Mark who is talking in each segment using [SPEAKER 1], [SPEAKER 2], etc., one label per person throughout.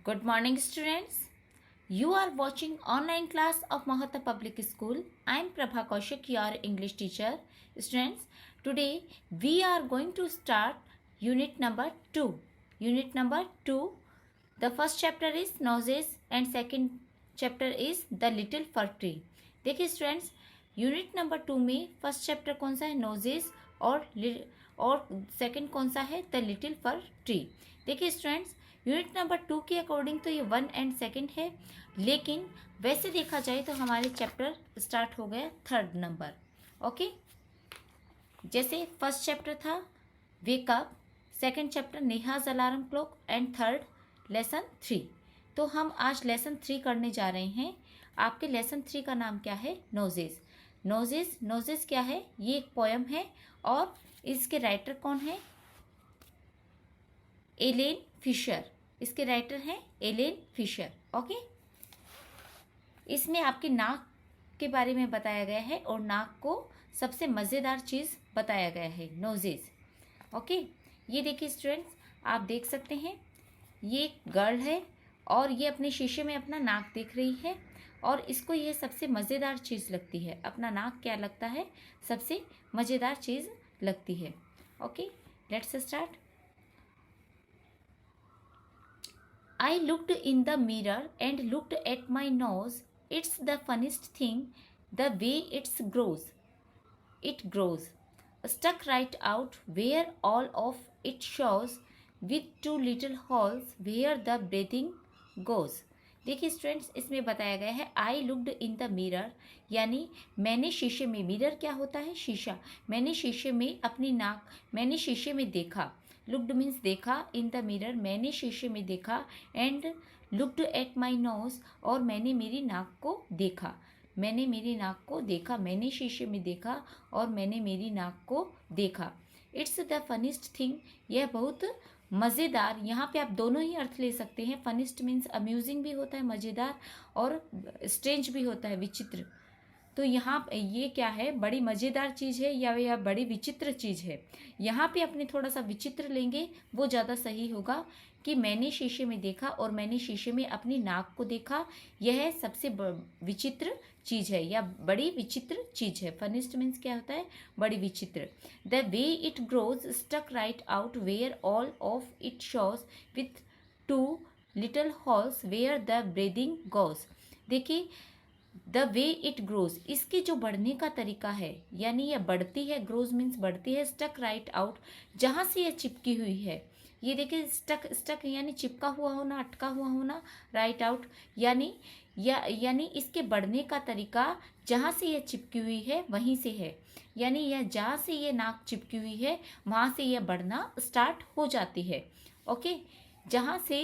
[SPEAKER 1] Good morning, students. You are watching online class of Mahatma Public School. I am Prabha Kaushik, your English teacher. Students, today we are going to start unit number 2. Unit number 2. The first chapter is noses and second chapter is the little fir tree. देखिए students, unit number 2 में first chapter कौन सा है? Noses और second कौन सा है? The little for tree. देखिए स्टूडेंट्स, यूनिट नंबर 2 के अकॉर्डिंग तो ये 1 एंड सेकंड है, लेकिन वैसे देखा जाए तो हमारे चैप्टर स्टार्ट हो गया थर्ड नंबर. ओके, जैसे फर्स्ट चैप्टर था wake up, second chapter Neha's alarm clock and third lesson 3. तो हम आज लेसन 3 करने जा रहे हैं. आपके लेसन 3 का नाम क्या है? नोजेस. नोजेस क्या है? ये एक पोयम है और इसके राइटर कौन है? Ellen Fisher. इसके राइटर हैं एलेन फिशर. ओके, इसमें आपके नाक के बारे में बताया गया है और नाक को सबसे मज़ेदार चीज़ बताया गया है, नोजेस. ओके, ये देखिए स्टूडेंट्स, आप देख सकते हैं ये एक गर्ल है और ये अपने शीशे में अपना नाक देख रही है और इसको ये सबसे मज़ेदार चीज़ लगती है. अपना नाक क्या लगता है? सबसे मज़ेदार चीज़ लगती है. Okay, let's start. I looked in the mirror and looked at my nose. It's the funniest thing, the way grows. It grows, stuck right out where all of it shows, with two little holes where the breathing goes. देखिए students, इसमें बताया गया है I looked in the mirror, यानी मैंने शीशे में. Mirror क्या होता है? शीशा. मैंने शीशे में अपनी नाक, मैंने शीशे में देखा. लुक्ड मीन्स देखा. इन द मिरर मैंने शीशे में देखा. And looked at my nose, और मैंने मेरी नाक को देखा. मैंने मेरी नाक को देखा. मैंने शीशे में देखा और मैंने मेरी नाक को देखा. इट्स द फनीस्ट थिंग, यह बहुत मज़ेदार. यहाँ पे आप दोनों ही अर्थ ले सकते हैं. फनीस्ट मीन्स अम्यूजिंग भी होता है, मज़ेदार, और स्ट्रेंज भी होता है, विचित्र. तो यहाँ ये क्या है? बड़ी मज़ेदार चीज़ है या बड़ी विचित्र चीज़ है. यहाँ पे अपने थोड़ा सा विचित्र लेंगे, वो ज़्यादा सही होगा कि मैंने शीशे में देखा और मैंने शीशे में अपनी नाक को देखा. यह सबसे विचित्र चीज़ है या बड़ी विचित्र चीज़ है. फनिस्ट मीन्स क्या होता है? बड़ी विचित्र. The way it grows stuck right out where all of it shows, with two little holes where the breathing goes. देखिए, द वे इट ग्रोज, इसके जो बढ़ने का तरीका है, यानी यह बढ़ती है. ग्रोज मीन्स बढ़ती है. स्टक राइट आउट, जहाँ से यह चिपकी हुई है. ये देखिए, स्टक यानी चिपका हुआ होना, अटका हुआ होना. राइट आउट यानी इसके बढ़ने का तरीका जहाँ से यह चिपकी हुई है वहीं से है. यानी यह जहाँ से ये नाक चिपकी हुई है वहाँ से यह बढ़ना स्टार्ट हो जाती है. ओके, जहाँ से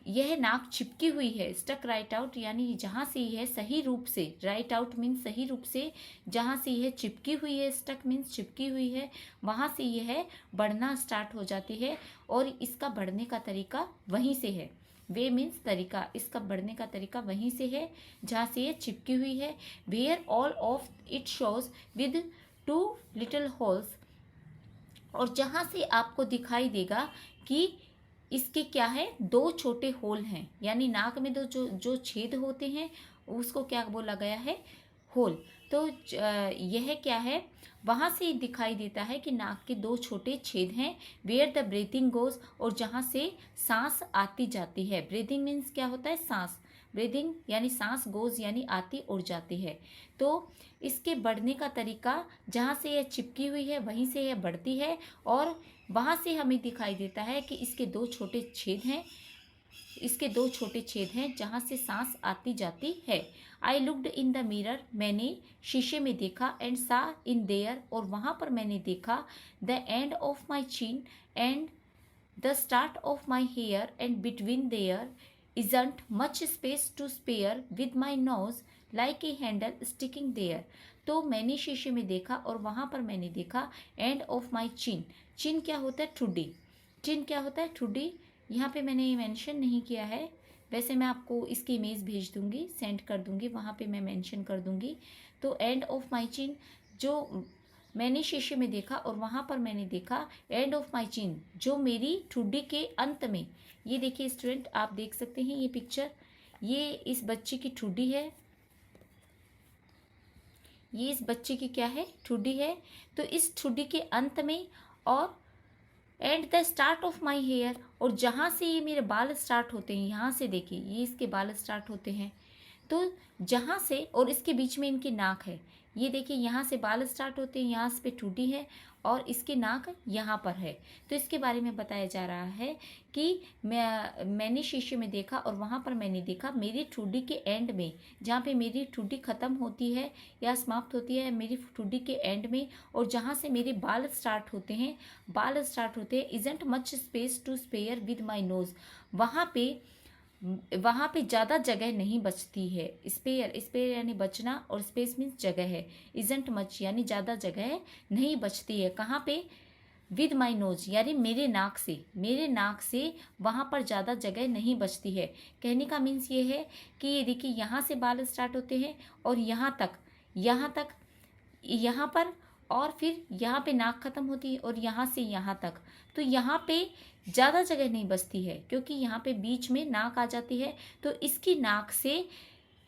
[SPEAKER 1] यह नाक चिपकी हुई है, स्टक राइट आउट, यानी जहाँ से यह सही रूप से, राइट आउट मीन्स सही रूप से, जहाँ से यह चिपकी हुई है, स्टक मीन्स चिपकी हुई है, वहाँ से यह बढ़ना स्टार्ट हो जाती है और इसका बढ़ने का तरीका वहीं से है. वे मीन्स तरीका, इसका बढ़ने का तरीका वहीं से है जहाँ से यह चिपकी हुई है. Where all of it shows with two little holes, और जहाँ से आपको दिखाई देगा कि इसके क्या है? 2 छोटे होल हैं. यानी नाक में जो छेद होते हैं उसको क्या बोला गया है? होल. तो यह क्या है? वहाँ से दिखाई देता है कि नाक के 2 छोटे छेद हैं. वेयर द ब्रीथिंग गोज, और जहाँ से सांस आती जाती है. ब्रीथिंग मीन्स क्या होता है? सांस. ब्रीथिंग यानी सांस, गोज यानी आती और जाती है. तो इसके बढ़ने का तरीका, जहाँ से यह चिपकी हुई है वहीं से यह बढ़ती है और वहाँ से हमें दिखाई देता है कि इसके 2 छोटे छेद हैं. इसके 2 छोटे छेद हैं जहाँ से सांस आती जाती है. I looked in the mirror, मैंने शीशे में देखा. एंड सा इन देयर, और वहाँ पर मैंने देखा. The end of my chin and the start of my hair, and between there isn't much space to spare, with my nose like a handle sticking there. तो मैंने शीशे में देखा और वहाँ पर मैंने देखा एंड ऑफ माई चिन. चिन क्या होता है? ठुड्डी. चिन क्या होता है? ठुड्डी. यहाँ पे मैंने ये मेंशन नहीं किया है, वैसे मैं आपको इसकी इमेज भेज दूंगी, सेंड कर दूंगी, वहाँ पे मैं मेंशन कर दूंगी. तो एंड ऑफ माई चिन, जो मैंने शीशे में देखा और वहाँ पर मैंने देखा एंड ऑफ माई चिन, जो मेरी ठुड्डी के अंत में। ये देखिए स्टूडेंट, आप देख सकते हैं ये पिक्चर, ये इस बच्चे की ठुड्डी है, ये इस बच्चे की क्या है, ठुड्डी है। तो इस ठुड्डी के अंत में और and the start of my hair, और जहाँ से ये मेरे बाल स्टार्ट होते हैं, यहाँ से देखिए ये इसके बाल स्टार्ट होते हैं, तो जहाँ से, और इसके बीच में इनकी नाक है, ये देखिए यहाँ से बाल स्टार्ट होते हैं, यहाँ पे ठुड्डी है और इसकी नाक यहाँ पर है। तो इसके बारे में बताया जा रहा है कि मैंने शीशे में देखा और वहाँ पर मैंने देखा मेरी ठुड्डी के एंड में, जहाँ पे मेरी ठुड्डी ख़त्म होती है या समाप्त होती है मेरी ठुड्डी के एंड में, और जहाँ से मेरे बाल स्टार्ट होते हैं, isn't much space to spare with my nose, वहाँ पे ज़्यादा जगह नहीं बचती है। स्पेयर यानी बचना और स्पेस मीन्स जगह है। इजंट मच यानी ज़्यादा जगह नहीं बचती है। कहाँ पे? विद माई नोज यानी मेरे नाक से वहाँ पर ज़्यादा जगह नहीं बचती है। कहने का मीन्स ये है कि ये देखिए यहाँ से बाल स्टार्ट होते हैं और यहाँ तक यहाँ पर, और फिर यहाँ पे नाक खत्म होती है और यहाँ से यहाँ तक, तो यहाँ पे ज़्यादा जगह नहीं बचती है क्योंकि यहाँ पे बीच में नाक आ जाती है। तो इसकी नाक से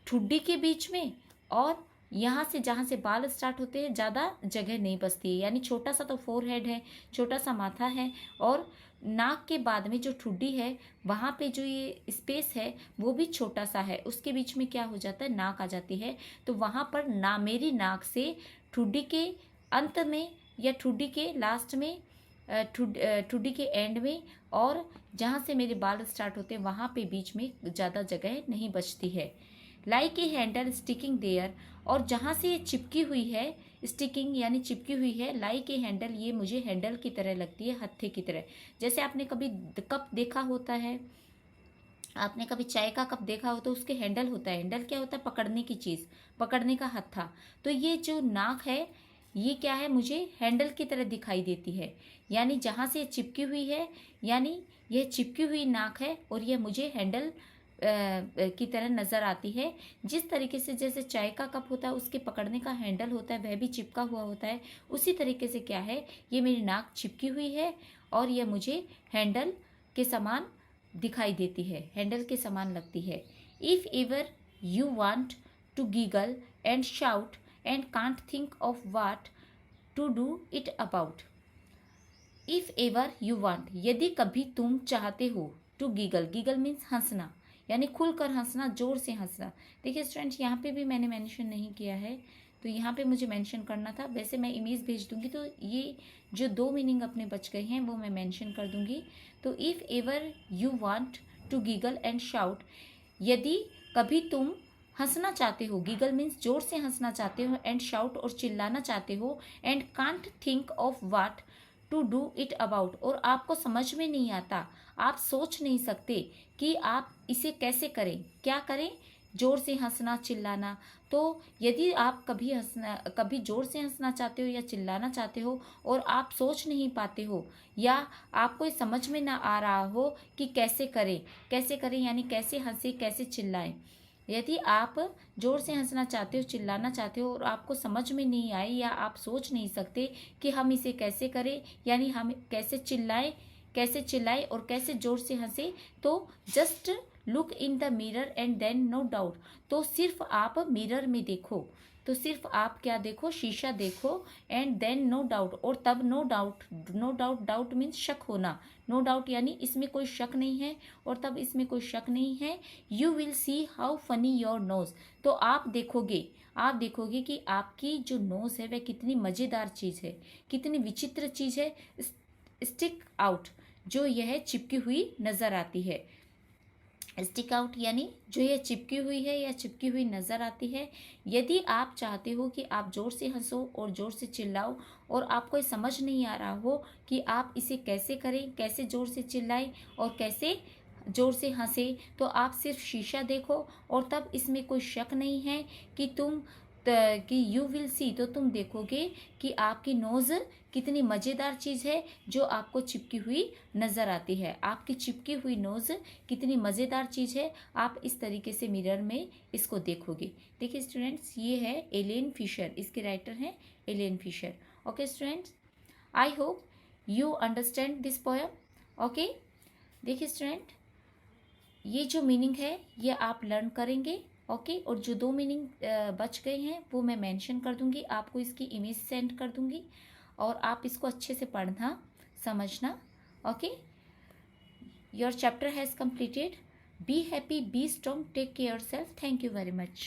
[SPEAKER 1] ठुड्डी के बीच में और यहाँ से जहाँ से बाल स्टार्ट होते हैं ज़्यादा जगह नहीं बचती है, यानी छोटा सा तो फोरहेड है, छोटा सा माथा है, और नाक के बाद में जो ठुड्डी है वहाँ पे जो ये स्पेस है वो भी छोटा सा है, उसके बीच में क्या हो जाता है, नाक आ जाती है। तो वहाँ पर मेरी नाक से ठुड्डी के अंत में या ठुड्डी के लास्ट में, ठुड्डी के एंड में, और जहाँ से मेरे बाल स्टार्ट होते हैं वहाँ पे बीच में ज़्यादा जगह नहीं बचती है। Like a handle sticking there, और जहाँ से ये चिपकी हुई है, स्टिकिंग यानी चिपकी हुई है, लाइक ए हैंडल ये मुझे हैंडल की तरह लगती है, हत्थे की तरह। जैसे आपने कभी कप देखा होता है, आपने कभी चाय का कप देखा हो तो उसके हैंडल होता है। हैंडल क्या होता है? पकड़ने की चीज़, पकड़ने का हत्था। तो ये जो नाक है ये क्या है, मुझे हैंडल की तरह दिखाई देती है, यानी जहाँ से चिपकी हुई है, यानी यह चिपकी हुई नाक है और यह मुझे हैंडल की तरह नज़र आती है। जिस तरीके से जैसे चाय का कप होता है उसके पकड़ने का हैंडल होता है, वह भी चिपका हुआ होता है, उसी तरीके से क्या है, ये मेरी नाक चिपकी हुई है और यह मुझे हैंडल के समान दिखाई देती है, हैंडल के समान लगती है। If ever you want to giggle and shout and can't think of what to do it about. If ever you want, यदि कभी तुम चाहते हो, टू गीगल, गीगल मीन्स हंसना, यानी खुलकर हंसना, जोर से हंसना। देखिए स्टूडेंट्स, यहाँ पे भी मैंने मेंशन नहीं किया है, तो यहाँ पे मुझे मेंशन करना था। वैसे मैं इमेज भेज दूंगी तो ये जो दो मीनिंग अपने बच गए हैं वो मैं मेंशन कर दूंगी। तो if ever you want to giggle and shout, यदि कभी तुम हंसना चाहते हो, गीगल मीन्स जोर से हंसना चाहते हो, एंड शाउट और चिल्लाना चाहते हो, and can't think of what to do it about, और आपको समझ में नहीं आता, आप सोच नहीं सकते कि आप इसे कैसे करें, क्या करें, जोर से हंसना, चिल्लाना। तो यदि आप कभी जोर से हंसना चाहते हो या चिल्लाना चाहते हो और आप सोच नहीं पाते हो या आपको ये समझ में ना आ रहा हो कि कैसे करें यानी कैसे हंसे, कैसे चिल्लाएं। यदि आप जोर से हंसना चाहते हो, चिल्लाना चाहते हो और आपको समझ में नहीं आए या आप सोच नहीं सकते कि हम इसे कैसे करें, यानी हम कैसे चिल्लाएं और कैसे जोर से हंसे, तो just look in the mirror and then no doubt, तो सिर्फ आप मिरर में देखो, तो सिर्फ आप क्या देखो, शीशा देखो, एंड देन नो डाउट, और तब नो डाउट, डाउट मीन्स शक होना, नो डाउट यानी इसमें कोई शक नहीं है, और तब इसमें कोई शक नहीं है, you will see how funny your nose, तो आप देखोगे कि आपकी जो नोज है वह कितनी मज़ेदार चीज़ है, कितनी विचित्र चीज़ है, स्टिक आउट, जो यह चिपकी हुई नज़र आती है। स्टिक आउट यानी जो ये चिपकी हुई है या चिपकी हुई नज़र आती है। यदि आप चाहते हो कि आप ज़ोर से हंसो और ज़ोर से चिल्लाओ और आपको ये समझ नहीं आ रहा हो कि आप इसे कैसे करें, कैसे ज़ोर से चिल्लाएं और कैसे ज़ोर से हंसे, तो आप सिर्फ शीशा देखो और तब इसमें कोई शक नहीं है कि यू विल सी, तो तुम देखोगे कि आपकी नोज़ कितनी मज़ेदार चीज़ है जो आपको चिपकी हुई नज़र आती है। आपकी चिपकी हुई नोज़ कितनी मज़ेदार चीज़ है, आप इस तरीके से मिरर में इसको देखोगे। देखिए स्टूडेंट्स, ये है एलेन फिशर, इसके राइटर हैं Ellen Fisher, okay students, I hope you understand this poem. Okay, देखिए स्टूडेंट, ये जो मीनिंग है ये आप लर्न करेंगे। ओके, और जो 2 मीनिंग बच गए हैं वो मैं मेंशन कर दूंगी, आपको इसकी इमेज सेंड कर दूंगी और आप इसको अच्छे से पढ़ना, समझना। Okay, your chapter has completed. Be happy, be strong, take care yourself. Thank you very much.